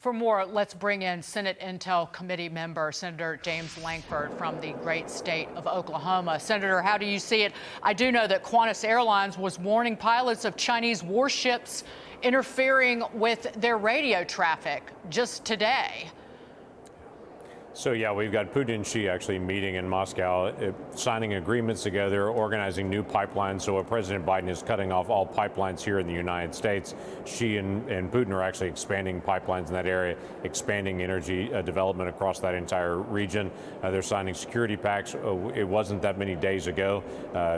For more, let's bring in Senate Intel Committee member Senator James Lankford from the great state of Oklahoma. Senator, how do you see it? I do know that Qantas Airlines was warning pilots of Chinese warships interfering with their radio traffic just today. So, yeah, we've got Putin and Xi actually meeting in Moscow, signing agreements together, organizing new pipelines. So President Biden is cutting off all pipelines here in the United States. Xi and Putin are actually expanding pipelines in that area, expanding energy development across that entire region. They're signing security pacts. It wasn't that many days ago.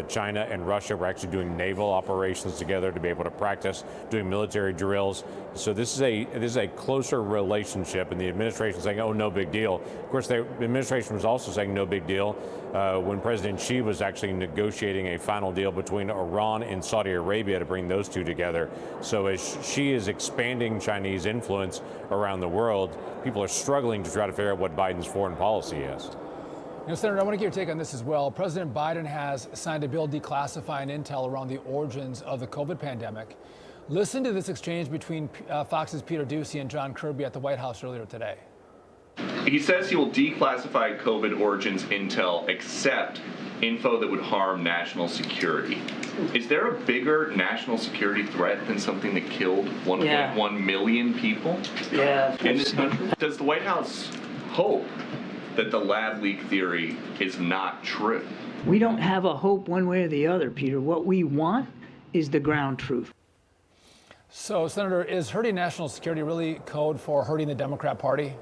China and Russia were actually doing naval operations together to be able to practice doing military drills. So this is a closer relationship, and the administration is saying, oh, no big deal. Of course, the administration was also saying no big deal when President Xi was actually negotiating a final deal between Iran and Saudi Arabia to bring those two together. So as Xi is expanding Chinese influence around the world, people are struggling to try to figure out what Biden's foreign policy is. You know, Senator, I want to get your take on this as well. President Biden has signed a bill declassifying intel around the origins of the COVID pandemic. Listen to this exchange between Fox's Peter Doocy and John Kirby at the White House earlier today. He says he will declassify COVID origins intel except info that would harm national security. Is there a bigger national security threat than something that killed 1.1 million people? Yeah. In this country? Does the White House hope that the lab leak theory is not true? We don't have a hope one way or the other, Peter. What we want is the ground truth. So, Senator, is hurting national security really code for hurting the Democrat Party?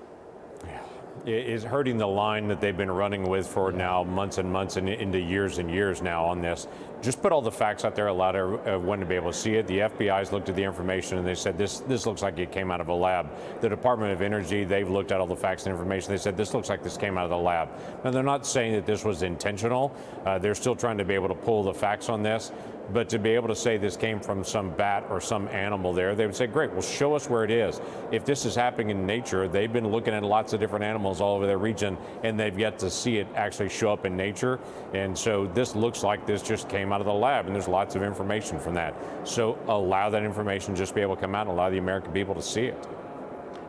Is hurting the line that they've been running with for now months and months and into years and years now on this. Just put all the facts out there, allowed everyone to be able to see it. The FBI's looked at the information and they said this looks like it came out of a lab. The Department of Energy, they've looked at all the facts and information. They said this looks like this came out of the lab. Now, they're not saying that this was intentional. They're still trying to be able to pull the facts on this. But to be able to say this came from some bat or some animal there, they would say, great, well, show us where it is. If this is happening in nature, they've been looking at lots of different animals all over their region, and they've yet to see it actually show up in nature. And so this looks like this just came out of the lab, and there's lots of information from that. So allow that information just be able to come out and allow the American people to see it.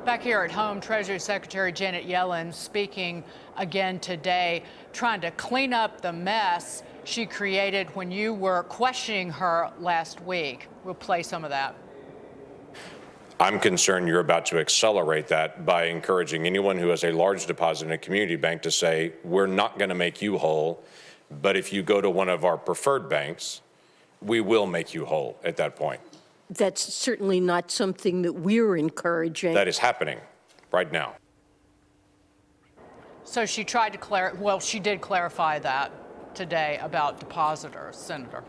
Back here at home, Treasury Secretary Janet Yellen speaking again today, trying to clean up the mess she created when you were questioning her last week. We'll play some of that. I'm concerned you're about to accelerate that by encouraging anyone who has a large deposit in a community bank to say, we're not going to make you whole, but if you go to one of our preferred banks, we will make you whole at that point. That's certainly not something that we're encouraging. That is happening right now. So she tried to she did clarify that today about depositors, Senator.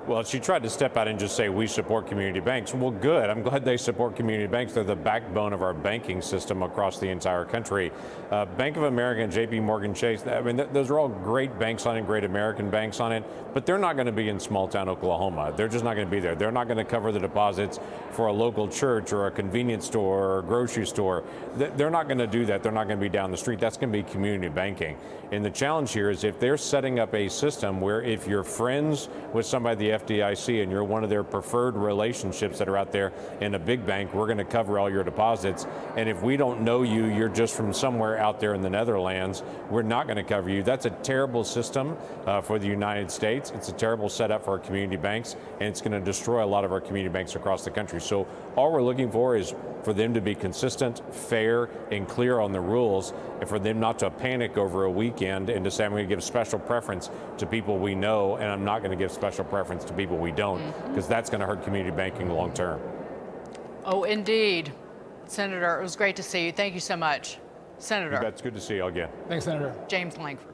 Well, she tried to step out and just say, we support community banks. Well, good. I'm glad they support community banks. They're the backbone of our banking system across the entire country. Bank of America and JP Morgan Chase, I mean, those are all great banks on it, great American banks on it, but they're not going to be in small town Oklahoma. They're just not going to be there. They're not going to cover the deposits for a local church or a convenience store or a grocery store. They're not going to do that. They're not going to be down the street. That's going to be community banking. And the challenge here is if they're setting up a system where if you're friends with somebody at the FDIC and you're one of their preferred relationships that are out there in a big bank, we're going to cover all your deposits. And if we don't know you, you're just from somewhere out there in the Netherlands, we're not going to cover you. That's a terrible system for the United States. It's a terrible setup for our community banks, and it's going to destroy a lot of our community banks across the country. So all we're looking for is for them to be consistent, fair, and clear on the rules, and for them not to panic over a weekend and to say, I'm going to give special preference to people we know, and I'm not going to give special preference to people we don't, because that's going to hurt community banking long term. Oh, indeed. Senator, it was great to see you. Thank you so much. Senator. It's good to see you again. Thanks, Senator. James Lankford.